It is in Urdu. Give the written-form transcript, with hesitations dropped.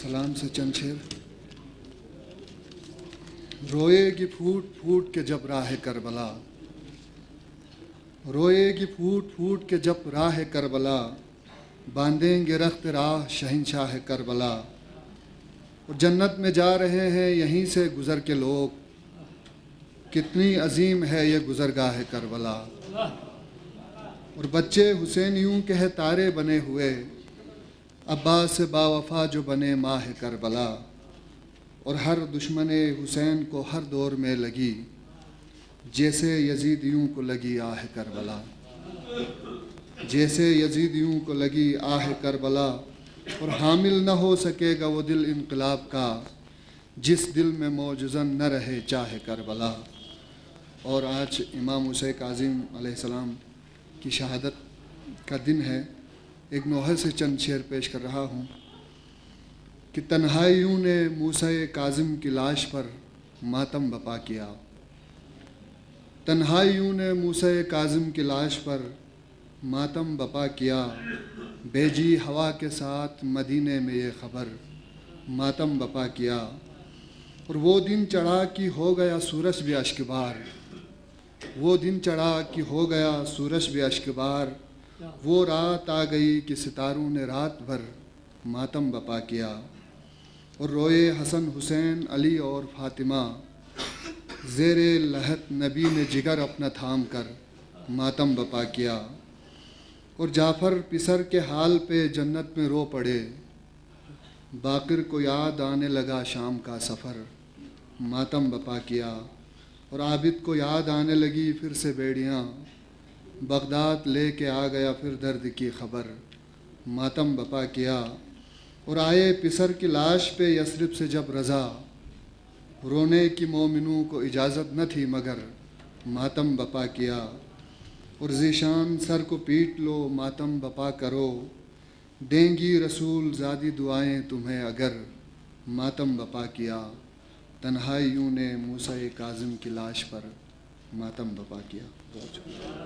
سلام سے چند شعر۔ روئے گی پھوٹ پھوٹ کے جب راہ کربلا، روئے گی پھوٹ پھوٹ کے جب راہ کربلا، باندھیں گے رخت راہ شہنشاہ کربلا۔ اور جنت میں جا رہے ہیں یہیں سے گزر کے لوگ، کتنی عظیم ہے یہ گزرگاہ کربلا۔ اور بچے حسینیوں کے ہے تارے بنے ہوئے، عباس سے با وفا جو بنے ماہ کربلا۔ اور ہر دشمن حسین کو ہر دور میں لگی، جیسے یزیدیوں کو لگی آہ کربلا، جیسے یزیدیوں کو لگی آہ کربلا۔ اور حامل نہ ہو سکے گا وہ دل انقلاب کا، جس دل میں موجزن نہ رہے چاہ کربلا۔ اور آج امام موسیٰ کاظم علیہ السلام کی شہادت کا دن ہے۔ ایک نوحہ سے چند شعر پیش کر رہا ہوں کہ تنہائیوں نے موسیٰ کاظم کی لاش پر ماتم بپا کیا، تنہائیوں نے موسیٰ کاظم کی لاش پر ماتم بپا کیا۔ بھیجی ہوا کے ساتھ مدینے میں یہ خبر، ماتم بپا کیا۔ اور وہ دن چڑھا کہ ہو گیا سورج بھی اشکبار، وہ دن چڑھا کہ ہو گیا سورج بھی اشکبار۔ وہ رات آ گئی کہ ستاروں نے رات بھر ماتم بپا کیا۔ اور روئے حسن حسین علی اور فاطمہ، زیر لحد نبی نے جگر اپنا تھام کر ماتم بپا کیا۔ اور جعفر پسر کے حال پہ جنت میں رو پڑے، باقر کو یاد آنے لگا شام کا سفر، ماتم بپا کیا۔ اور عابد کو یاد آنے لگی پھر سے بیڑیاں، بغداد لے کے آ گیا پھر درد کی خبر، ماتم بپا کیا۔ اور آئے پسر کی لاش پہ یثرب سے جب رضا، رونے کی مومنوں کو اجازت نہ تھی مگر ماتم بپا کیا۔ اور ذیشان سر کو پیٹ لو ماتم بپا کرو، دیں گی رسول زادی دعائیں تمہیں اگر ماتم بپا کیا۔ تنہائیوں نے موسیٰ کاظم کی لاش پر ماتم بپا کیا۔